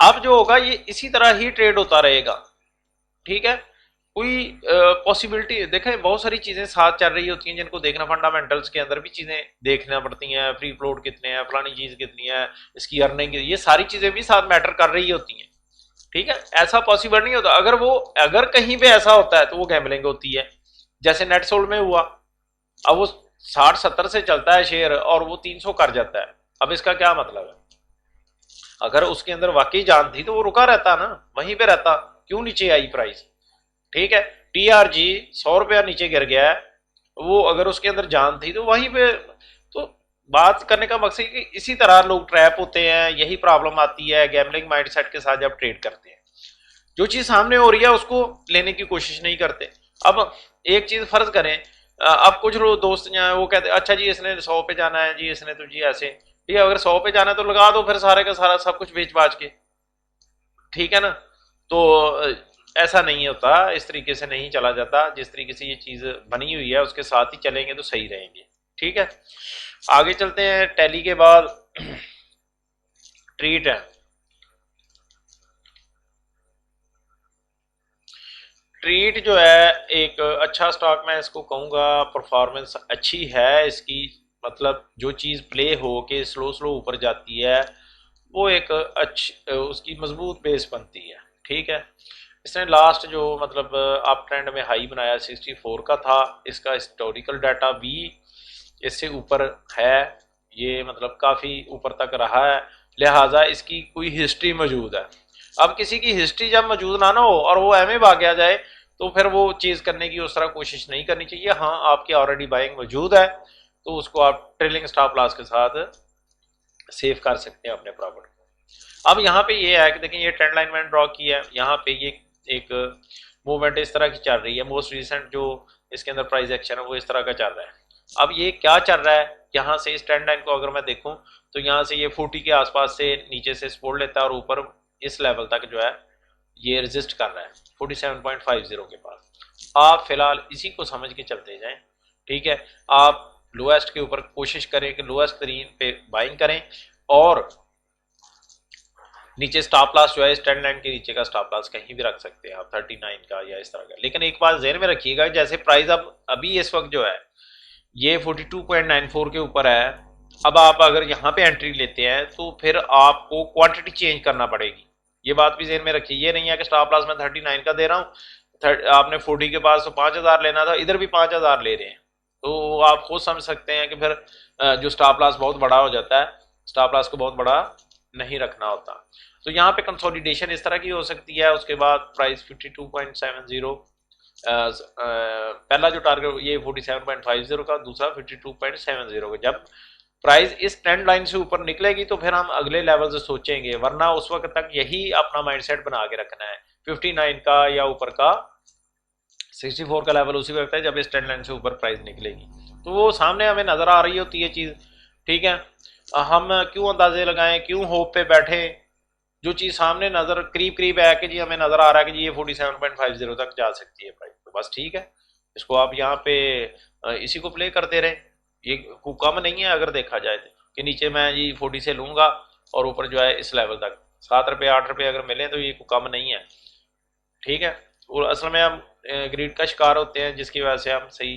Speaker 1: अब जो होगा ये इसी तरह ही ट्रेड होता रहेगा, ठीक है। कोई पॉसिबिलिटी देखें, बहुत सारी चीजें साथ चल रही होती हैं जिनको देखना, फंडामेंटल्स के अंदर भी चीजें देखना पड़ती हैं, फ्री फ्लोट कितने हैं, फलानी चीज कितनी है, इसकी अर्निंग, ये सारी चीजें भी साथ मैटर कर रही होती हैं, ठीक है। ऐसा पॉसिबल नहीं होता, अगर कहीं पे ऐसा होता है तो वो गैम्बलिंग होती है, जैसे नेट सोल्ड में हुआ। अब वो 60-70 से चलता है शेयर और वो 300 कर जाता है, अब इसका क्या मतलब है? अगर उसके अंदर वाकई जान थी तो वो रुका रहता ना, वहीं पे रहता, क्यों नीचे आई प्राइस, ठीक है। टीआरजी 100 रुपया नीचे गिर गया है, वो अगर उसके अंदर जान थी तो वहीं पे, तो बात करने का मकसद कि इसी तरह लोग ट्रैप होते हैं, यही प्रॉब्लम आती है गैम्बलिंग माइंडसेट के साथ जब ट्रेड करते हैं। जो चीज सामने हो रही है उसको लेने की कोशिश नहीं करते। अब एक चीज फर्ज करें, अब कुछ लोग दोस्त जो हैं वो कहते हैं अच्छा जी इसने 100 पे जाना है जी, इसने तो जी ऐसे, ठीक है, अगर 100 पे जाना है तो लगा दो फिर सारे का सारा सब कुछ बेच बाच के, ठीक है ना। तो ऐसा नहीं होता, इस तरीके से नहीं चला जाता, जिस तरीके से ये चीज बनी हुई है उसके साथ ही चलेंगे तो सही रहेंगे, ठीक है। आगे चलते हैं, टैली के बाद ट्रीट है। ट्रीट जो है एक अच्छा स्टॉक, मैं इसको कहूँगा परफॉर्मेंस अच्छी है इसकी, मतलब जो चीज़ प्ले हो के स्लो स्लो ऊपर जाती है वो एक अच्छी उसकी मजबूत बेस बनती है, ठीक है। इसने लास्ट जो मतलब अप ट्रेंड में हाई बनाया 64 का था, इसका हिस्टोरिकल डाटा भी इससे ऊपर है, ये मतलब काफ़ी ऊपर तक रहा है, लिहाजा इसकी कोई हिस्ट्री मौजूद है। अब किसी की हिस्ट्री जब मौजूद ना हो और वो एम ए भाग गया जाए तो फिर वो चीज़ करने की उस तरह कोशिश नहीं करनी चाहिए। हाँ, आपकी ऑलरेडी बाइंग मौजूद है तो उसको आप ट्रेलिंग स्टॉप लॉस के साथ सेव कर सकते हैं अपने प्रॉफिट को। अब यहाँ पे ये है कि देखिए ये ट्रेंड लाइन मैंने ड्रॉ की है, यहाँ पे ये एक मूवमेंट इस तरह की चल रही है, मोस्ट रिसेंट जो इसके अंदर प्राइस एक्शन है वो इस तरह का चल रहा है। अब ये क्या चल रहा है, यहाँ से इस ट्रेंड लाइन को अगर मैं देखूँ तो यहाँ से ये 40 के आसपास से नीचे से सपोर्ट लेता है और ऊपर इस लेवल तक जो है ये रेजिस्ट कर रहा है 47.50 के पास। आप फिलहाल इसी को समझ के चलते जाएं, ठीक है। आप लोएस्ट के ऊपर कोशिश करें कि लोएस्ट तरीन पे बाइंग करें, और नीचे स्टॉप लॉस जो है इस ट्रेंड लाइन के नीचे का स्टॉप लॉस कहीं भी रख सकते हैं आप 39 का या इस तरह का। लेकिन एक बात ज़हन में रखिएगा, जैसे प्राइस अब अभी इस वक्त जो है ये 42.94 के ऊपर है, अब आप अगर यहाँ पे एंट्री लेते हैं तो फिर आपको क्वांटिटी चेंज करना पड़ेगी, ये बात भी ज़हन में रखिए। ये नहीं है कि स्टॉप लॉस मैं 39 का दे रहा हूँ, आपने 40 के पास तो 5000 लेना था, इधर भी 5000 ले रहे हैं, तो आप खुद समझ सकते हैं कि फिर जो स्टॉप लॉस बहुत बड़ा हो जाता है, स्टॉप लॉस को बहुत बड़ा नहीं रखना होता। तो यहाँ पे कंसोलिडेशन इस तरह की हो सकती है, उसके बाद प्राइस 52.70, पहला जो टारगेट ये 47.50 का, दूसरा 52.70 का। जब प्राइस इस ट्रेंड लाइन से ऊपर निकलेगी तो फिर हम अगले लेवल से सोचेंगे, वरना उस वक्त तक यही अपना माइंडसेट बना के रखना है 59 का या ऊपर का। 64 का लेवल उसी वक्त है जब इस ट्रेंड लाइन से ऊपर प्राइस निकलेगी, तो वो सामने हमें नजर आ रही होती है चीज, ठीक है। हम क्यों अंदाजे लगाएं, क्यों होप पे बैठे, जो चीज सामने नजर करीब है कि जी हमें नजर आ रहा है कि जी ये 47.50 तक जा सकती है प्राइस, तो बस ठीक है, इसको आप यहाँ पे इसी को प्ले करते रहे। ये कम नहीं है अगर देखा जाए तो, कि नीचे मैं जी 40 से लूँगा और ऊपर जो है इस लेवल तक 7 रुपये 8 रुपये अगर मिले तो ये कम नहीं है, ठीक है। और असल में हम ग्रीड का शिकार होते हैं जिसकी वजह से हम सही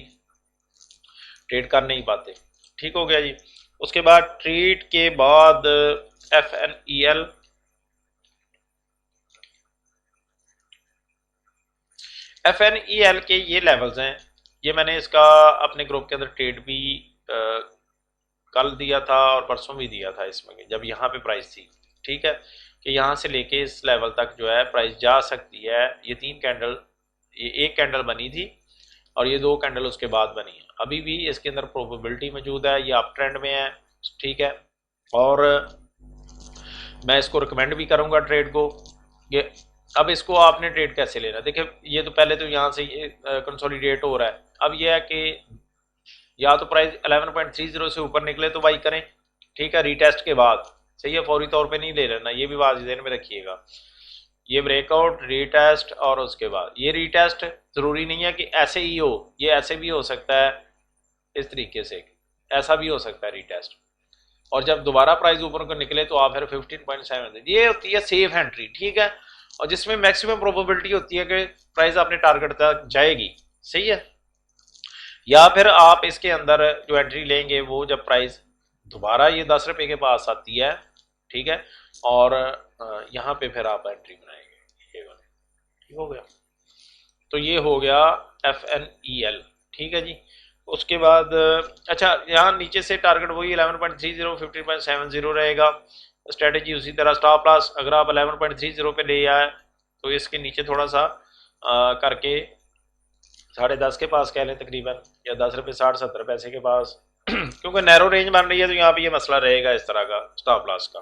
Speaker 1: ट्रेड कर नहीं पाते। ठीक हो गया जी। उसके बाद ट्रेड के बाद FNEL, FNEL के ये लेवल्स हैं। ये मैंने इसका अपने ग्रुप के अंदर ट्रेड भी कल दिया था और परसों भी दिया था इसमें, जब यहाँ पे प्राइस थी, ठीक है, कि यहाँ से लेके इस लेवल तक जो है प्राइस जा सकती है। ये 3 कैंडल, ये 1 कैंडल बनी थी और ये 2 कैंडल उसके बाद बनी है। अभी भी इसके अंदर प्रोबेबिलिटी मौजूद है, ये अप ट्रेंड में है, ठीक है। और मैं इसको रिकमेंड भी करूँगा ट्रेड को। ये अब इसको आपने ट्रेड कैसे लेना, देखिए ये तो पहले तो यहाँ से ये कंसोलिडेट हो रहा है। अब ये है कि या तो प्राइस 11.30 से ऊपर निकले तो बाई करें, ठीक है, रीटेस्ट के बाद, सही है, फौरी तौर पे नहीं ले लेना, ये भी बात ध्यान में रखिएगा। ये ब्रेकआउट, रीटेस्ट और उसके बाद ये रीटेस्ट जरूरी नहीं है कि ऐसे ही हो, ये ऐसे भी हो सकता है, इस तरीके से ऐसा भी हो सकता है रीटेस्ट, और जब दोबारा प्राइस ऊपर को निकले तो आप फिर 15.7, ये होती है सेफ एंट्री, ठीक है, और जिसमें मैक्सिमम प्रोबेबिलिटी होती है कि प्राइस अपने टारगेट तक जाएगी, सही है। या फिर आप इसके अंदर जो एंट्री लेंगे वो जब प्राइस दोबारा ये 10 रुपये के पास आती है, ठीक है, और यहाँ पे फिर आप एंट्री बनाएंगे, ये वाले, ठीक हो गया। तो ये हो गया FNEL, ठीक है जी। उसके बाद अच्छा, यहाँ नीचे से टारगेट वही 11.30 15.70 रहेगा। स्ट्रेटेजी उसी तरह, स्टॉप लॉस अगर आप 11.30 पे ले आए तो इसके नीचे थोड़ा सा करके 10.5 के पास कह लें तकरीबन, या 10 रुपये 60-70 पैसे के पास क्योंकि नैरो रेंज बन रही है तो यहाँ पे ये मसला रहेगा इस तरह का स्टॉप लॉस का,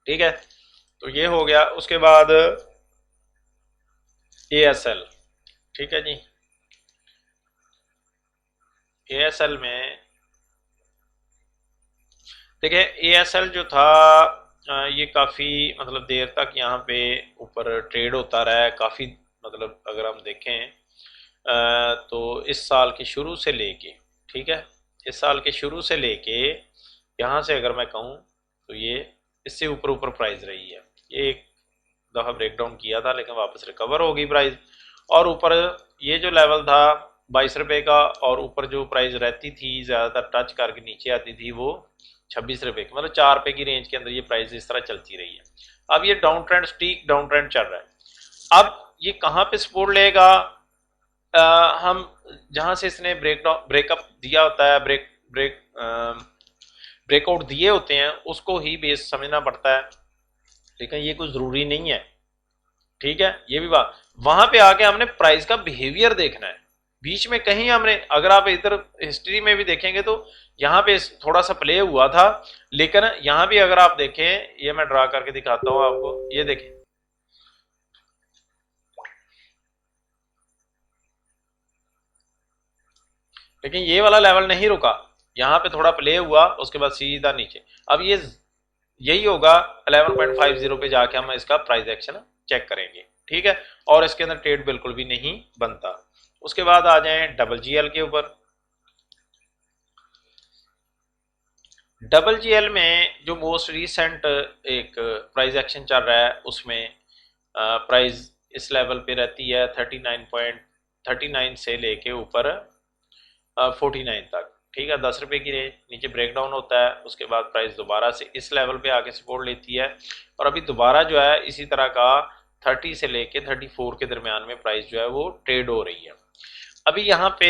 Speaker 1: ठीक है। तो ये हो गया। उसके बाद ASL, ठीक है जी। ASL में देखिए, ASL जो था ये काफ़ी मतलब देर तक यहाँ पे ऊपर ट्रेड होता रहा है, काफ़ी मतलब अगर हम देखें तो इस साल के शुरू से लेके, ठीक है, इस साल के शुरू से लेके यहाँ से अगर मैं कहूँ तो ये इससे ऊपर ऊपर प्राइस रही है। ये एक दफ़ा ब्रेकडाउन किया था लेकिन वापस रिकवर हो गई प्राइस, और ऊपर ये जो लेवल था 22 रुपये का, और ऊपर जो प्राइस रहती थी ज़्यादातर टच करके नीचे आती थी वो 26 रुपये की, मतलब 4 रुपये की रेंज के अंदर ये प्राइस इस तरह चलती रही है। अब ये डाउन ट्रेंड, स्टीक डाउन ट्रेंड चल रहा है। अब ये कहाँ पे सपोर्ट लेगा, हम जहाँ से इसने ब्रेकअप दिया होता है, ब्रेकआउट दिए होते हैं उसको ही बेस समझना पड़ता है, लेकिन ये कुछ ज़रूरी नहीं है, ठीक है। ये भी बात, वहां पे आके हमने प्राइस का बिहेवियर देखना है। बीच में कहीं हमने, अगर आप इधर हिस्ट्री में भी देखेंगे तो यहाँ पे थोड़ा सा प्ले हुआ था, लेकिन यहाँ भी अगर आप देखें, ये मैं ड्रा करके दिखाता हूँ आपको, ये देखें, लेकिन ये वाला लेवल नहीं रुका, यहाँ पे थोड़ा प्ले हुआ, उसके बाद सीधा नीचे। अब ये यही होगा 11.50 पे जाके हम इसका प्राइस एक्शन चेक करेंगे, ठीक है, और इसके अंदर ट्रेड बिल्कुल भी नहीं बनता। उसके बाद आ जाएं WGL के ऊपर। WGL में जो मोस्ट रीसेंट एक प्राइस एक्शन चल रहा है उसमें प्राइस इस लेवल पे रहती है 39 से लेके ऊपर 49 तक, ठीक है, 10 रुपये की रेंज, नीचे ब्रेकडाउन होता है, उसके बाद प्राइस दोबारा से इस लेवल पे आके सपोर्ट लेती है, और अभी दोबारा जो है इसी तरह का 30 से लेके 34 के दरमियान में प्राइस जो है वो ट्रेड हो रही है। अभी यहाँ पे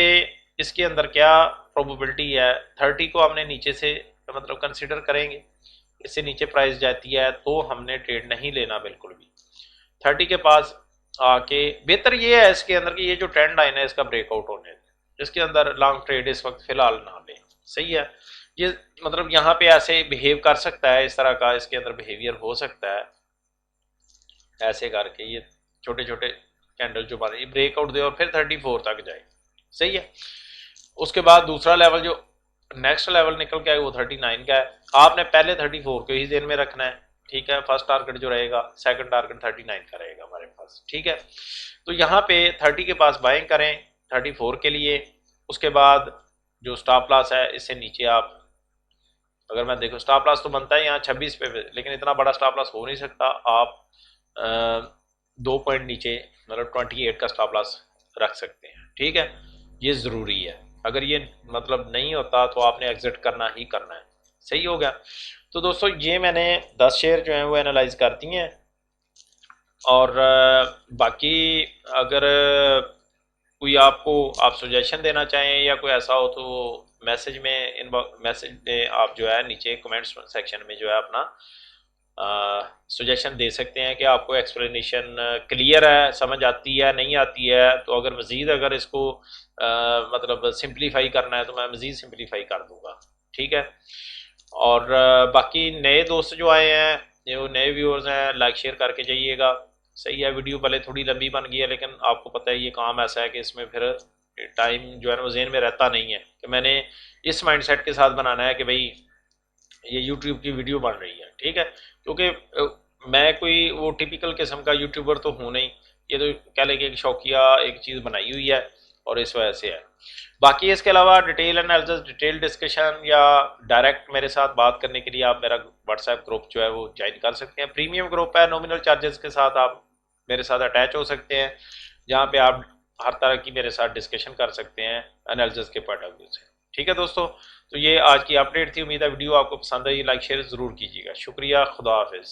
Speaker 1: इसके अंदर क्या प्रोबेबिलिटी है, 30 को हमने नीचे से मतलब कंसिडर करेंगे, इससे नीचे प्राइस जाती है तो हमने ट्रेड नहीं लेना बिल्कुल भी। 30 के पास आके बेहतर ये है इसके अंदर कि ये जो ट्रेंड लाइन है इसका ब्रेकआउट होने दें, इसके अंदर लॉन्ग ट्रेड इस वक्त फिलहाल ना लें, सही है। ये मतलब यहाँ पे ऐसे बिहेव कर सकता है, इस तरह का इसके अंदर बिहेवियर हो सकता है, ऐसे करके ये छोटे छोटे कैंडल जो बने ब्रेकआउट दे और फिर 34 तक जाए, सही है। उसके बाद दूसरा लेवल जो नेक्स्ट लेवल निकल के आए वो 39 का है, आपने पहले 34 को ही ध्यान में रखना है, ठीक है। फर्स्ट टारगेट जो रहेगा, सेकंड टारगेट 39 का रहेगा हमारे पास, ठीक है। तो यहाँ पे 30 के पास बाइंग करें, 34 के लिए। उसके बाद जो स्टॉप लॉस है इससे नीचे आप, अगर मैं देखो स्टॉप लॉस तो बनता है यहाँ 26 पे, लेकिन इतना बड़ा स्टॉप लॉस हो नहीं सकता। आप 2 पॉइंट नीचे मतलब 28 का स्टॉप लॉस रख सकते हैं। ठीक है, ये ज़रूरी है। अगर ये मतलब नहीं होता तो आपने एग्जिट करना ही करना है। सही हो गया। तो दोस्तों ये मैंने 10 शेयर जो हैं वो एनालाइज कर दिए हैं। और बाकी अगर कोई आपको आप सजेशन देना चाहें या कोई ऐसा हो तो मैसेज में मैसेज में आप जो है नीचे कमेंट्स सेक्शन में जो है अपना सजेशन दे सकते हैं कि आपको एक्सप्लेनेशन क्लियर है, समझ आती है नहीं आती है। तो अगर मज़ीद अगर इसको मतलब सिंप्लीफाई करना है तो मैं मज़ीद सिंप्लीफाई कर दूंगा। ठीक है। और बाकी नए दोस्त जो आए हैं, जो नए व्यूअर्स हैं, लाइक शेयर करके जाइएगा। सही है, वीडियो भले थोड़ी लंबी बन गई है, लेकिन आपको पता है ये काम ऐसा है कि इसमें फिर टाइम जो है ना वो जेन में रहता नहीं है कि मैंने इस माइंडसेट के साथ बनाना है कि भाई ये यूट्यूब की वीडियो बन रही है। ठीक है, क्योंकि मैं कोई वो टिपिकल किस्म का यूट्यूबर तो हूँ नहीं, ये तो कह लें कि एक शौकिया एक चीज़ बनाई हुई है और इस वजह से है। बाकी इसके अलावा डिटेल एनालिसिस, डिटेल डिस्कशन या डायरेक्ट मेरे साथ बात करने के लिए आप मेरा व्हाट्सएप ग्रुप जो है वो ज्वाइन कर सकते हैं। प्रीमियम ग्रुप है, नॉमिनल चार्जेस के साथ आप मेरे साथ अटैच हो सकते हैं, जहाँ पे आप हर तरह की मेरे साथ डिस्कशन कर सकते हैं एनालिसिस के पॉइंट ऑफ व्यू से। ठीक है दोस्तों, तो ये आज की अपडेट थी। उम्मीद है वीडियो आपको पसंद आई। लाइक शेयर ज़रूर कीजिएगा। शुक्रिया, खुदा हाफिज़।